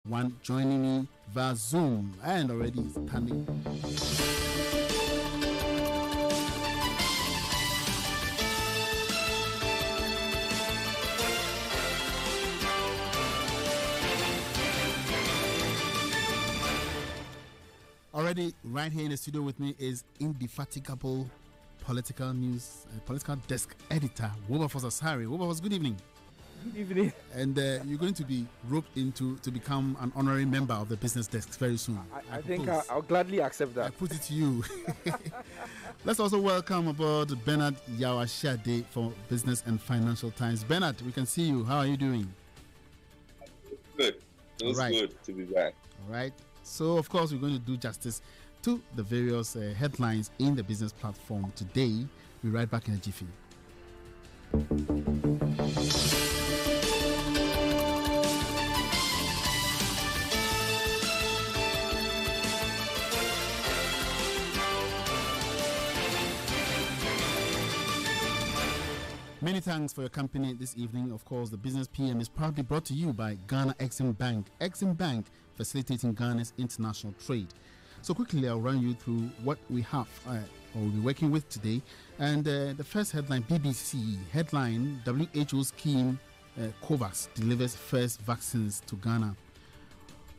one joining me via Zoom and already standing. Already right here in the studio with me is indefatigable political news, political desk editor, Wilberforce Asaase. Wilberforce, good evening. Good evening. And you're going to be roped into to become an honorary member of the business desk very soon. I think I'll gladly accept that. I put it to you. Let's also welcome aboard Bernard Yawashade for Business and Financial Times. Bernard, we can see you. How are you doing? Good. It was good to be back. All right. So, of course, we're going to do justice to the various headlines in the business platform today. We'll be right back in a jiffy. Many thanks for your company this evening. Of course, the Business PM is proudly brought to you by Ghana Exim Bank. Exim Bank, facilitating Ghana's international trade. So quickly, I'll run you through what we have or we'll be working with today. And the first headline, BBC headline, WHO scheme COVAX delivers first vaccines to Ghana.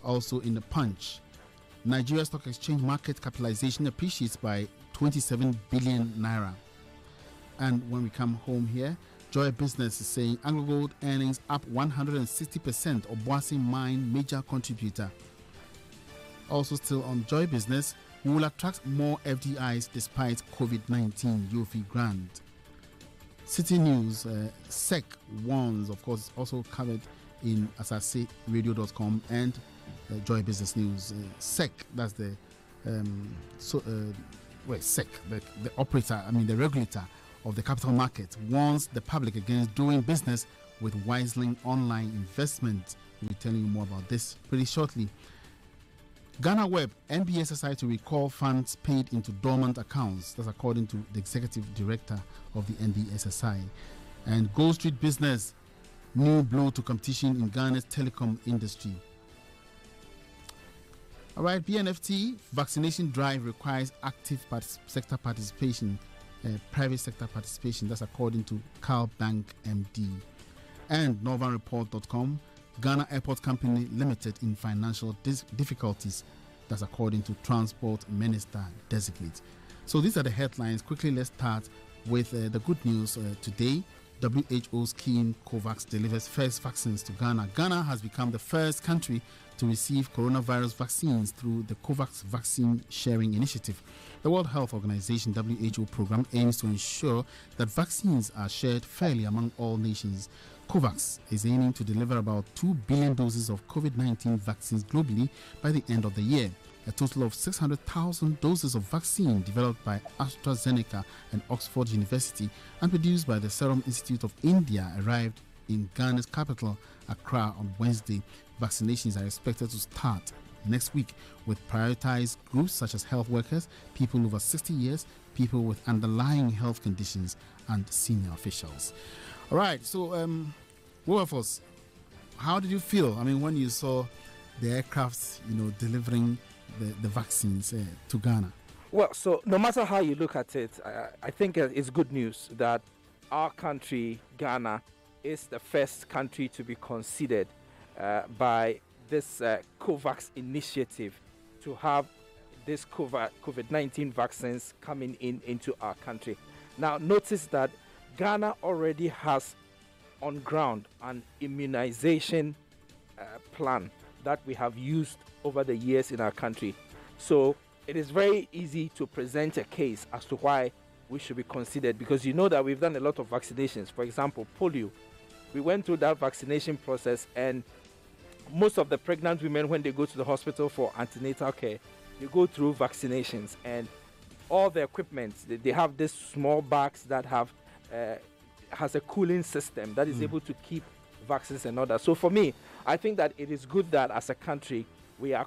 Also in the Punch, Nigeria Stock Exchange market capitalization appreciates by 27 billion naira. And when we come home here, Joy Business is saying AngloGold earnings up 160%, Obuasi Mine major contributor. Also still on Joy Business, we will attract more FDIs despite COVID-19, Yofi Grant. City News, SEC warns, of course, also covered in AsaseRadio.com and Joy Business News. SEC, that's the SEC, the operator, the regulator of the capital market, warns the public against doing business with Wiseling Online Investment. We'll be telling you more about this pretty shortly. Ghana Web, NBSSI to recall funds paid into dormant accounts. That's according to the executive director of the NBSSI. And Gold Street Business, new blow to competition in Ghana's telecom industry. All right, BNFT, vaccination drive requires active sector participation. Private sector participation, that's according to Carl Bank MD. And NorthernReport.com, Ghana Airport Company Limited in financial difficulties, that's according to Transport Minister Designate. So these are the headlines. Quickly, let's start with the good news today. WHO scheme COVAX delivers first vaccines to Ghana. Ghana has become the first country to receive coronavirus vaccines through the COVAX Vaccine Sharing Initiative. The World Health Organization WHO program aims to ensure that vaccines are shared fairly among all nations. COVAX is aiming to deliver about 2 billion doses of COVID-19 vaccines globally by the end of the year. A total of 600,000 doses of vaccine developed by AstraZeneca and Oxford University and produced by the Serum Institute of India arrived in Ghana's capital, Accra, on Wednesday. Vaccinations are expected to start next week with prioritized groups such as health workers, people over 60 years, people with underlying health conditions, and senior officials. All right, so Wilberforce, how did you feel? When you saw the aircraft, delivering the vaccines to Ghana? Well, so no matter how you look at it, I think it's good news that our country, Ghana, is the first country to be considered by this COVAX initiative to have this COVID-19 vaccines coming into our country. Now, notice that Ghana already has on ground an immunization plan that we have used over the years in our country. So it is very easy to present a case as to why we should be considered, because you know that we've done a lot of vaccinations. For example, polio. We went through that vaccination process, and most of the pregnant women, when they go to the hospital for antenatal care, they go through vaccinations, and all the equipment, they have these small bags that has a cooling system that is able to keep vaccines and all that. So for me, I think that it is good that as a country we are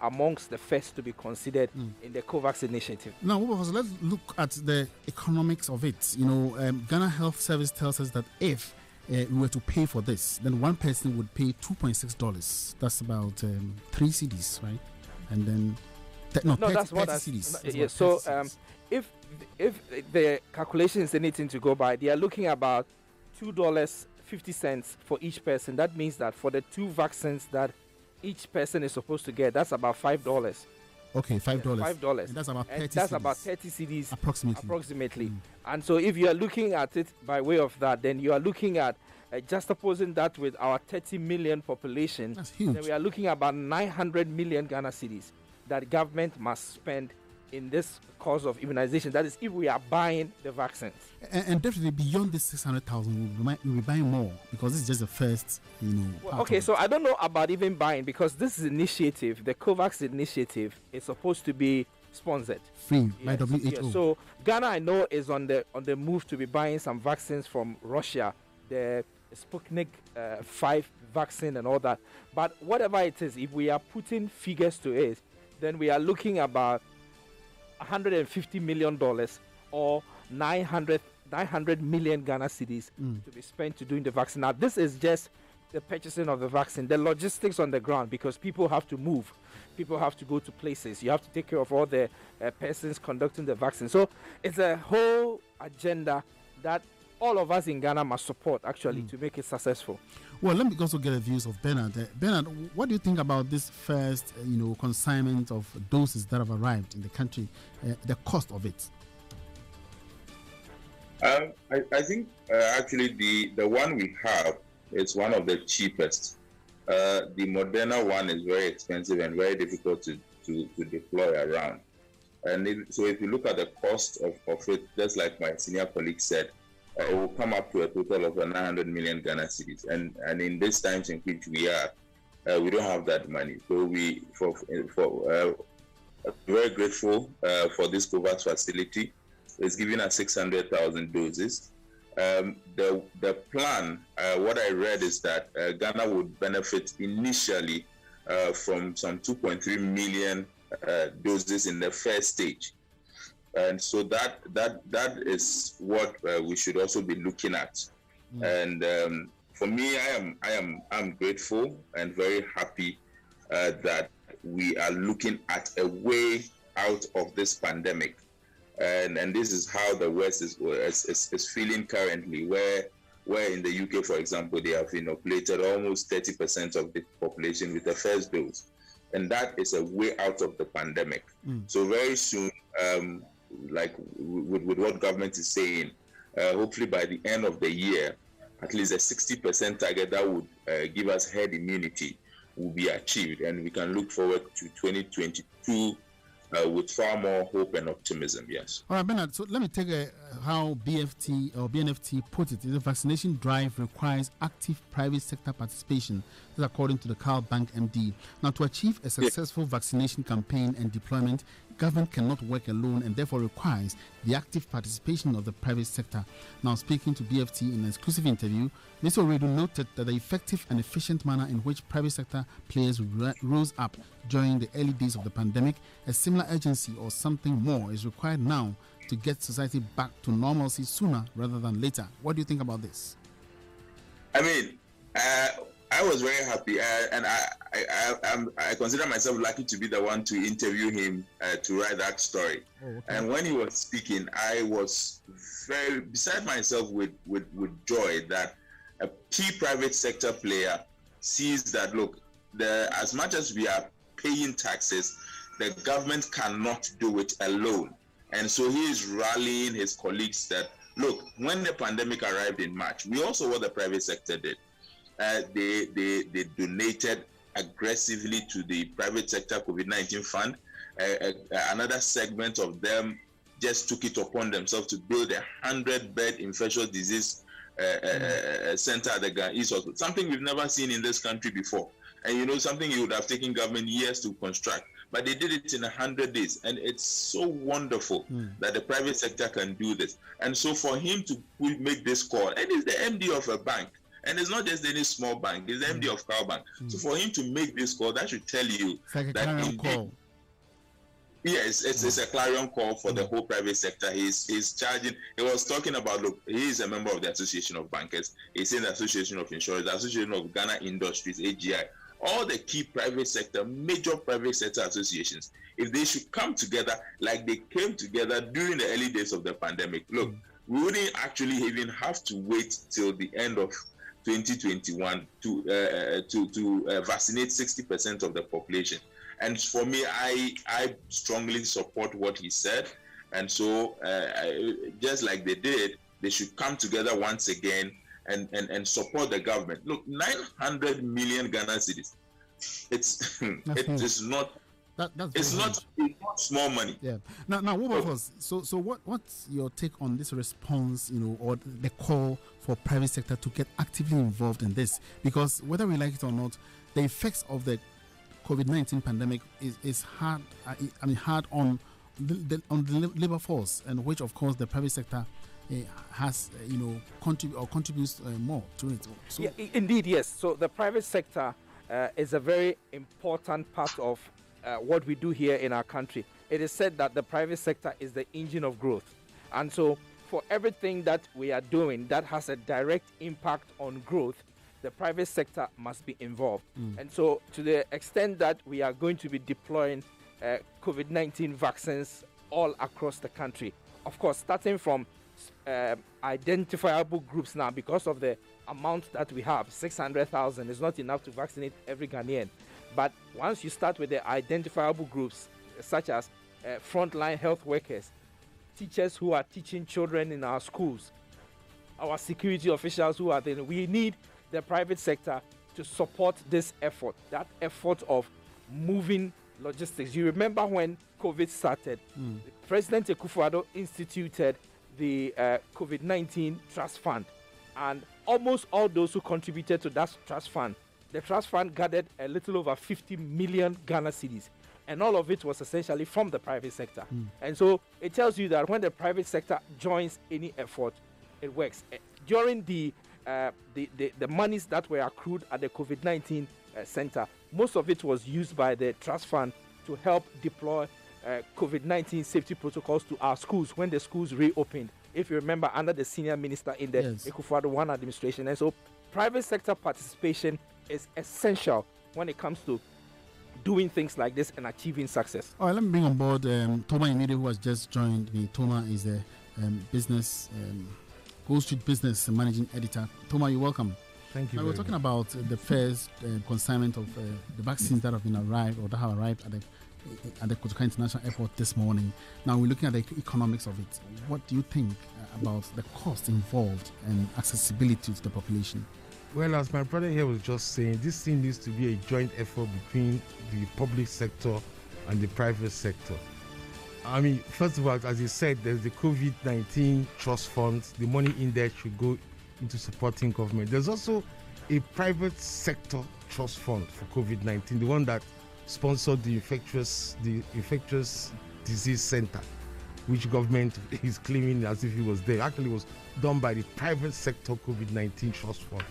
amongst the first to be considered in the COVAX initiative. Now, let's look at the economics of it. Ghana Health Service tells us that if we were to pay for this, then one person would pay $2.6. That's about 3 cedis, right? And then that's 30 cedis. Yeah, so if the calculation is anything to go by, they are looking about $2.50 for each person. That means that for the 2 vaccines that each person is supposed to get, that's about $5. Okay, $5. $5. And that's about 30 that's cedis. about 30 cedis approximately. And so if you are looking at it by way of that, then you are looking at just opposing that with our 30 million population. That's huge. Then we are looking at about 900 million Ghana cedis that government must spend in this cause of immunization. That is, if we are buying the vaccines. And definitely beyond this 600,000, we'll be buying more, because this is just the first, Okay, so I don't know about even buying, because this initiative, the COVAX initiative, is supposed to be sponsored. Free by WHO. Yes. So Ghana, I know, is on the move to be buying some vaccines from Russia, the Sputnik 5 vaccine and all that. But whatever it is, if we are putting figures to it, then we are looking about $150 million or 900 million Ghana cedis to be spent to doing the vaccine. Now, this is just the purchasing of the vaccine, the logistics on the ground, because people have to move, people have to go to places, you have to take care of all the persons conducting the vaccine. So it's a whole agenda that all of us in Ghana must support, actually, to make it successful. Well, let me also get the views of Bernard. Bernard, what do you think about this first, consignment of doses that have arrived in the country, the cost of it? I think actually the one we have is one of the cheapest. The Moderna one is very expensive and very difficult to deploy around. And so if you look at the cost of it, just like my senior colleague said, it will come up to a total of 900 million Ghana cedis. And in these times in which we are, we don't have that money. So we very grateful for this COVAX facility. It's giving us 600,000 doses. The plan, what I read is that Ghana would benefit initially from some 2.3 million doses in the first stage. And so that is what we should also be looking at. And for me, I'm grateful and very happy that we are looking at a way out of this pandemic. And this is how the West is feeling currently, where in the UK, for example, they have inoculated almost 30% of the population with the first dose. And that is a way out of the pandemic. So very soon, like with what government is saying, hopefully by the end of the year, at least a 60% target that would give us herd immunity will be achieved. And we can look forward to 2022 with far more hope and optimism, yes. All right, Bernard, so let me take how BNFT put it. The vaccination drive requires active private sector participation. This is according to the Carl Bank MD. Now, to achieve a successful vaccination campaign and deployment, government cannot work alone and therefore requires the active participation of the private sector. Now, speaking to BFT in an exclusive interview, Mr. Oredu noted that the effective and efficient manner in which private sector players rose up during the early days of the pandemic, a similar urgency or something more is required now to get society back to normalcy sooner rather than later. What do you think about this? I mean, I was very happy, and I consider myself lucky to be the one to interview him to write that story. Oh, okay. And when he was speaking, I was very beside myself with joy that a key private sector player sees that, look, as much as we are paying taxes, the government cannot do it alone. And so he is rallying his colleagues that, look, when the pandemic arrived in March, we also what the private sector did. They donated aggressively to the private sector COVID-19 fund. Another segment of them just took it upon themselves to build a 100-bed infectious disease center at the Ghana East Hospital, something we've never seen in this country before. And something it would have taken government years to construct. But they did it in 100 days. And it's so wonderful that the private sector can do this. And so for him to make this call, and he's the MD of a bank, and it's not just any small bank, it's the MD of Carl Bank. So for him to make this call, that should tell you that indeed, Yes, it's a clarion call for the whole private sector. He's charging. He was talking about, look, he is a member of the Association of Bankers. He's in the Association of Insurers, the Association of Ghana Industries, AGI. All the key private sector, major private sector associations, if they should come together like they came together during the early days of the pandemic, look, we wouldn't actually even have to wait till the end of 2021 to vaccinate 60% of the population. And for me, I strongly support what he said. And so, just like they did, they should come together once again and support the government. Look, 900 million Ghana cedis. It's not small money. Yeah. Now, what about us? So what's your take on this response? Or the call for private sector to get actively involved in this? Because whether we like it or not, the effects of the COVID-19 pandemic is hard. Hard on the labor force, and which of course the private sector has contributes more to it. So, yeah, indeed, yes. So the private sector is a very important part of what we do here in our country. It is said that the private sector is the engine of growth, and so for everything that we are doing that has a direct impact on growth, the private sector must be involved. And so to the extent that we are going to be deploying COVID-19 vaccines all across the country, of course, starting from identifiable groups now, because of the amount that we have, 600,000 is not enough to vaccinate every Ghanaian. But once you start with the identifiable groups, such as frontline health workers, teachers who are teaching children in our schools, our security officials who are there, we need the private sector to support this effort, that effort of moving logistics. You remember when COVID started, President Akufo-Addo instituted the COVID-19 Trust Fund, and almost all those who contributed to that trust fund, the trust fund gathered a little over 50 million Ghana cedis, and all of it was essentially from the private sector. And so it tells you that when the private sector joins any effort, it works. During the monies that were accrued at the COVID-19 center, most of it was used by the trust fund to help deploy COVID-19 safety protocols to our schools when the schools reopened, if you remember, under the senior minister in the Akufo-Addo 1 administration. And so private sector participation is essential when it comes to doing things like this and achieving success. All right, let me bring on board Toma Inide, who has just joined me. Toma is a business Wall Street Business Managing Editor. Toma, you're welcome. Thank you. Now, we're talking about the first consignment of the vaccines that have been arrived or that have arrived at the Kotoka International Airport this morning. Now, we're looking at the economics of it. What do you think about the cost involved and accessibility to the population? Well, as my brother here was just saying, this thing needs to be a joint effort between the public sector and the private sector. I mean, first of all, as you said, there's the COVID-19 trust funds. The money in there should go into supporting government. There's also a private sector trust fund for COVID-19, the one that sponsored the infectious disease center, which government is claiming as if it was there. Actually, it was done by the private sector COVID-19 trust fund.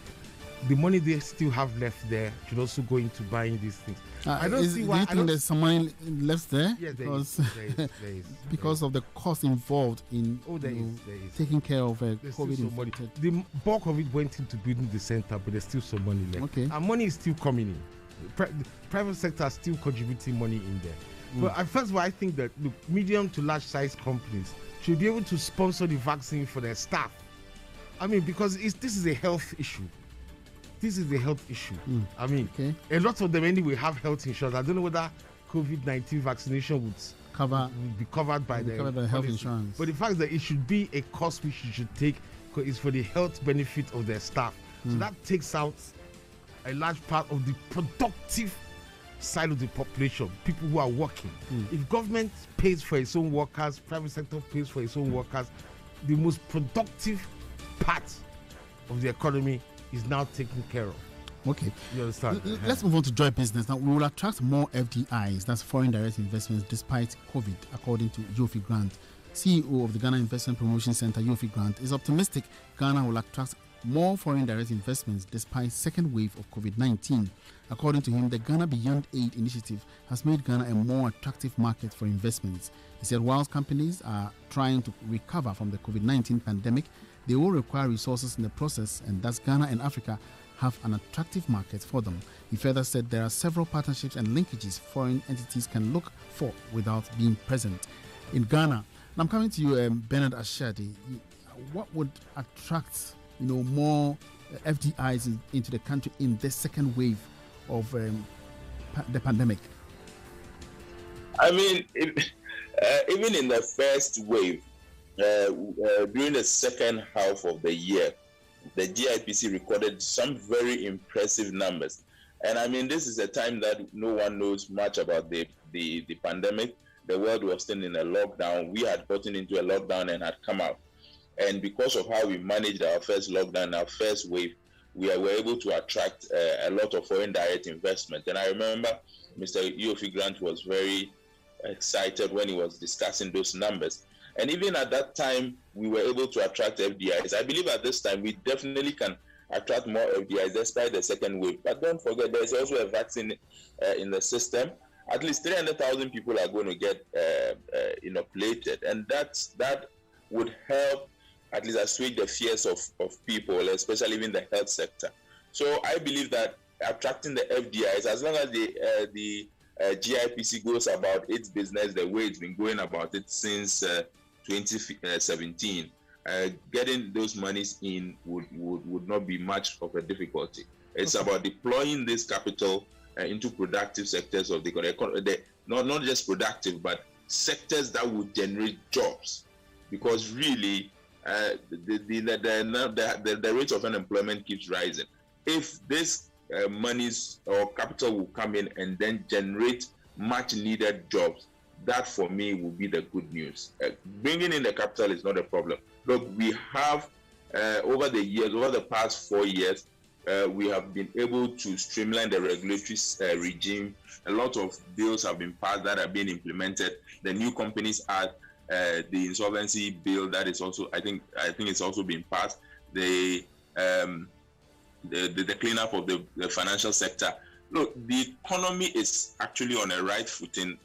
The money they still have left there should also go into buying these things. I don't see why. Do you think there's some money left there? Yes, there is. Because of the cost involved in taking care of COVID-19. The bulk of it went into building the center, but there's still some money left. Okay. And money is still coming in. The private sector is still contributing money in there. But first of all, I think that medium to large size companies should be able to sponsor the vaccine for their staff. I mean, because this is a health issue. This is a health issue. I mean, a lot of them anyway have health insurance. I don't know whether COVID-19 vaccination would be covered by the health insurance. But the fact that it should be a cost which you should take is for the health benefit of their staff. So that takes out a large part of the productive side of the population, people who are working. If government pays for its own workers, private sector pays for its own workers, the most productive part of the economy is now taken care of. Okay. You understand? Let's move on to joint business. Now, we will attract more FDIs, that's foreign direct investments, despite COVID, according to Yofi Grant. CEO of the Ghana Investment Promotion Center, Yofi Grant, is optimistic Ghana will attract more foreign direct investments despite second wave of COVID-19. According to him, the Ghana Beyond Aid initiative has made Ghana a more attractive market for investments. He said whilst companies are trying to recover from the COVID-19 pandemic, they will require resources in the process, and thus Ghana and Africa have an attractive market for them. He further said there are several partnerships and linkages foreign entities can look for without being present in Ghana. Now I'm coming to you, Bernard Ashadi. What would attract more FDIs into the country in this second wave of the pandemic? I mean, even in the first wave, during the second half of the year, the GIPC recorded some very impressive numbers. And I mean, this is a time that no one knows much about the pandemic. The world was still in a lockdown. We had gotten into a lockdown and had come out. And because of how we managed our first lockdown, our first wave, we were able to attract a lot of foreign direct investment. And I remember Mr. Yofi Grant was very excited when he was discussing those numbers. And even at that time, we were able to attract FDIs. I believe at this time, we definitely can attract more FDIs despite the second wave. But don't forget, there's also a vaccine in the system. At least 300,000 people are going to get inoculated. And that would help at least assuage the fears of people, especially in the health sector. So I believe that attracting the FDIs, as long as the GIPC goes about its business the way it's been going about it since 2017, getting those monies in would not be much of a difficulty. It's about deploying this capital into productive sectors of the economy, not just productive, but sectors that would generate jobs. Because really, the rate of unemployment keeps rising. If this monies or capital will come in and then generate much needed jobs, that for me will be the good news. Bringing in the capital is not a problem. Look, we have over the past 4 years, we have been able to streamline the regulatory regime. A lot of bills have been passed that are being implemented. The New Companies Act, the insolvency bill that is also, I think it's also been passed. The cleanup of the financial sector. Look, the economy is actually on a right footing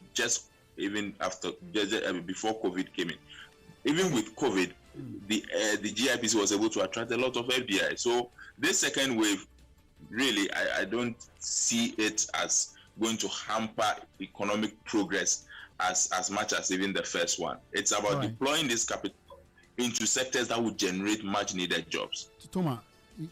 before COVID came in. Even with COVID, the GIPC was able to attract a lot of FDI. So this second wave, really, I don't see it as going to hamper economic progress as much as even the first one. It's about deploying this capital into sectors that would generate much needed jobs. Thomas,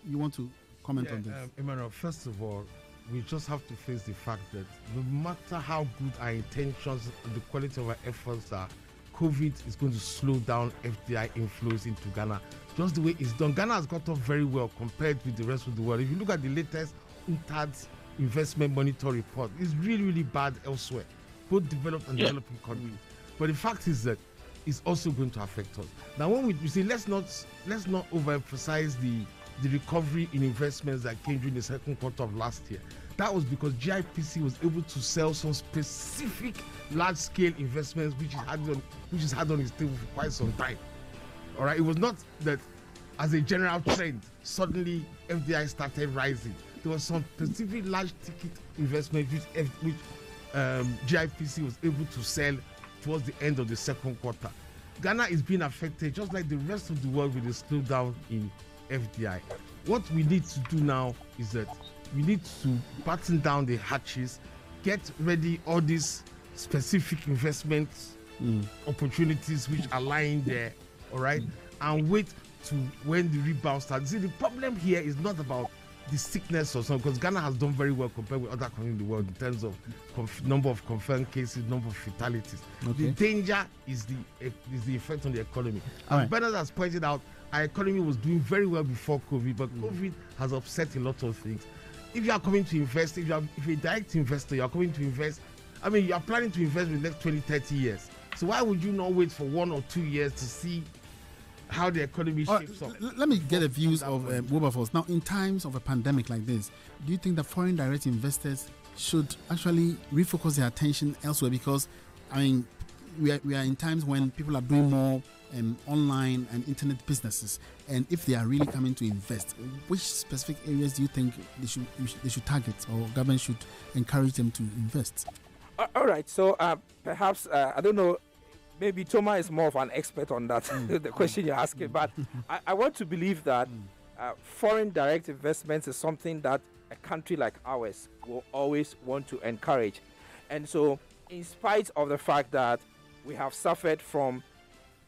you want to comment on this? Emmanuel, first of all, we just have to face the fact that no matter how good our intentions and the quality of our efforts are, COVID is going to slow down FDI inflows into Ghana. Just the way it's done, Ghana has got off very well compared with the rest of the world. If you look at the latest UNCTAD investment monitor report, it's really, really bad elsewhere, both developed and developing countries. But the fact is that it's also going to affect us. Now, when we say let's not overemphasize the recovery in investments that came during the second quarter of last year. That was because GIPC was able to sell some specific large-scale investments which is had on its table for quite some time. All right, it was not that as a general trend suddenly FDI started rising. There was some specific large-ticket investments which GIPC was able to sell towards the end of the second quarter. Ghana is being affected just like the rest of the world with a slowdown in FDI. What we need to do now is that we need to batten down the hatches, get ready all these specific investment opportunities which are lying there, all right, and wait to when the rebound starts. See, the problem here is not about the sickness or something, because Ghana has done very well compared with other countries in the world in terms of number of confirmed cases, number of fatalities. Okay. The danger is the effect on the economy. And Bernard has pointed out, our economy was doing very well before COVID, but COVID has upset a lot of things. If you are coming to invest, if you're a direct investor, you are coming to invest, I mean, you are planning to invest in the next 20, 30 years. So why would you not wait for 1 or 2 years to see how the economy shapes up? Let me get the views of Wilberforce. Now, in times of a pandemic like this, do you think that foreign direct investors should actually refocus their attention elsewhere? Because, I mean, we are in times when people are doing more online and internet businesses, and if they are really coming to invest, which specific areas do you think they should target, or government should encourage them to invest? All right, so perhaps I don't know, maybe Thomas is more of an expert on that, the question you're asking, but I want to believe that foreign direct investments is something that a country like ours will always want to encourage. And so, in spite of the fact that we have suffered from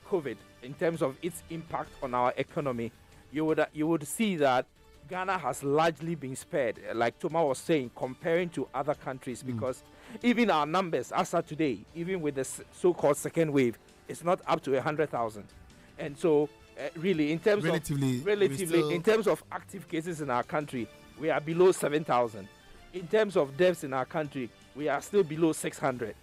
COVID in terms of its impact on our economy, you would see that Ghana has largely been spared, like Thomas was saying, comparing to other countries, because even our numbers as of today, even with the so-called second wave, it's not up to 100,000. And so, really, in terms relatively, in terms of active cases in our country, we are below 7,000. In terms of deaths in our country, we are still below 600.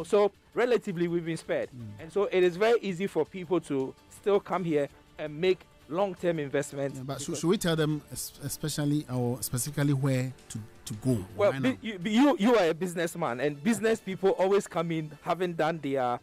So relatively we've been spared. And so it is very easy for people to still come here and make long-term investments. Yeah, but should we tell them especially or specifically where to go? Well, you are a businessman, and business people always come in having done their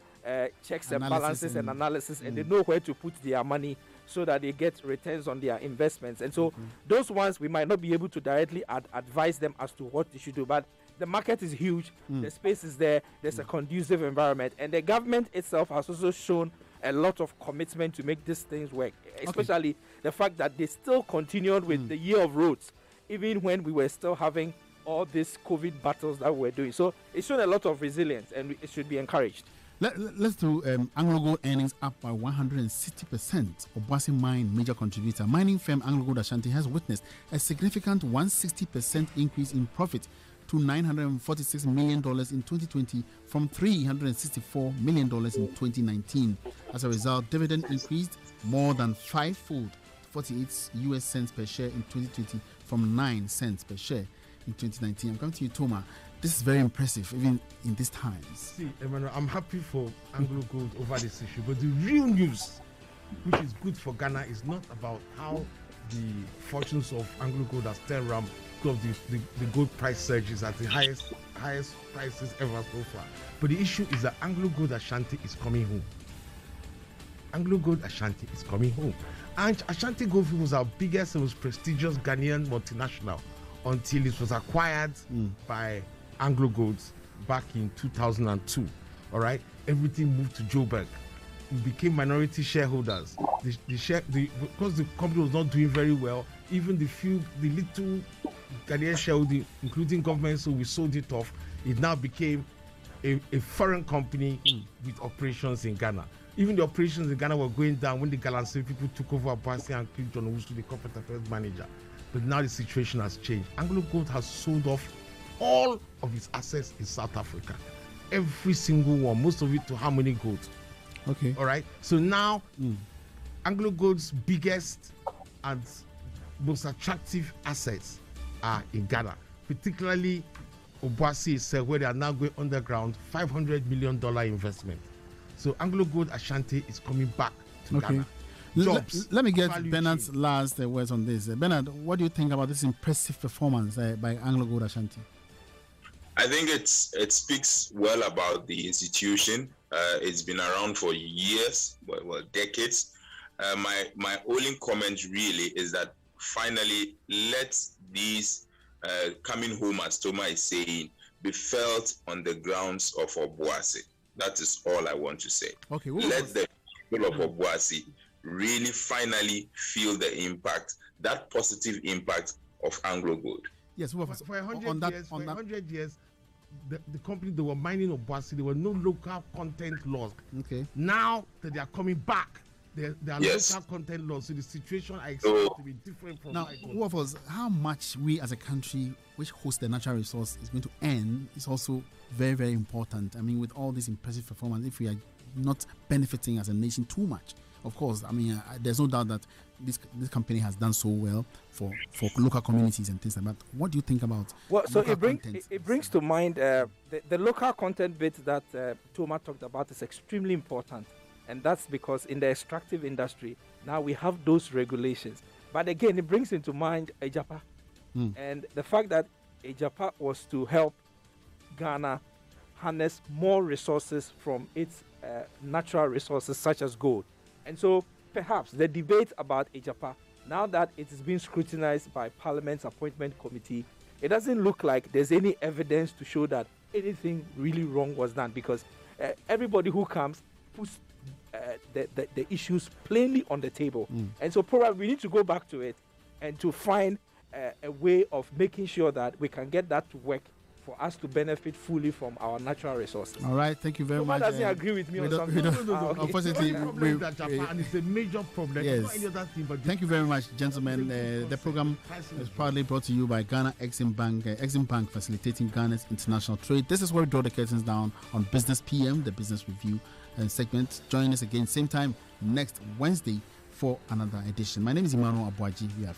checks and balances and analysis, and they know where to put their money so that they get returns on their investments. And so those ones, we might not be able to directly advise them as to what they should do, but the market is huge, the space is there, there's a conducive environment, and the government itself has also shown a lot of commitment to make these things work, especially the fact that they still continued with the year of roads, even when we were still having all these COVID battles that we were doing. So it's shown a lot of resilience, and it should be encouraged. Let's do AngloGold earnings up by 160%. Obuasi Mine, major contributor. Mining firm AngloGold Ashanti has witnessed a significant 160% increase in profit to $946 million in 2020 from $364 million in 2019. As a result, dividend increased more than fivefold, 48 US cents per share in 2020 from 9 cents per share in 2019. I'm coming to you, Thomas. This is very impressive, even in these times. See, Emmanuel, I'm happy for AngloGold over this issue, but the real news, which is good for Ghana, is not about how the fortunes of AngloGold are still around because the gold price surge is at the highest prices ever so far. But the issue is that AngloGold Ashanti is coming home. AngloGold Ashanti is coming home. And Ashanti Goldfield was our biggest and most prestigious Ghanaian multinational until it was acquired by AngloGold back in 2002. All right, everything moved to Joburg. We became minority shareholders. Because the company was not doing very well, even the little Ghanaian shareholding, including government, so we sold it off. It now became a foreign company with operations in Ghana. Even the operations in Ghana were going down when the Galamsey people took over Asaase and killed John Owusu, the corporate affairs manager. But now the situation has changed. AngloGold has sold off all of its assets in South Africa. Every single one, most of it to Harmony Gold. Okay. All right. So now, AngloGold's biggest and most attractive assets are in Ghana, particularly Obuasi itself, where they are now going underground, $500 million investment. So AngloGold Ashanti is coming back to Ghana. Jobs, let me get Bernard's last words on this. Bernard, what do you think about this impressive performance by AngloGold Ashanti? I think it speaks well about the institution. It's been around for years, well, decades. My only comment really is that finally let these coming home, as Thomas is saying, be felt on the grounds of Obuasi. That is all I want to say. Okay, let the people of Obuasi really finally feel the impact, that positive impact of AngloGold. Yes, for 100 years, the company, they were mining Obuasi, there were no local content laws. Okay. Now that they are coming back, there are local content laws, so the situation I expect to be different from now. How much we as a country which hosts the natural resource is going to earn is also very, very important. I mean, with all this impressive performance, if we are not benefiting as a nation too much, of course, I mean, there's no doubt that this company has done so well for local communities and things like that. What do you think about? Well, so it brings to mind the local content bit that Thomas talked about is extremely important, and that's because in the extractive industry now we have those regulations. But again, it brings into mind Ejapa, and the fact that Ejapa was to help Ghana harness more resources from its natural resources such as gold. And so perhaps the debate about Ejapa, now that it is being scrutinized by Parliament's appointment committee, it doesn't look like there's any evidence to show that anything really wrong was done, because everybody who comes puts the issues plainly on the table. And so probably we need to go back to it and to find a way of making sure that we can get that to work for us to benefit fully from our natural resources. All right, thank you very much. Doesn't agree with me on something. No. Unfortunately, and it's a major problem. Yes. Not any other thing, but thank you very much, gentlemen. The program is proudly brought to you by Ghana Exim Bank, Exim Bank facilitating Ghana's international trade. This is where we draw the curtains down on Business PM, the business review segment. Join us again, same time next Wednesday for another edition. My name is Emmanuel Abuaji. We are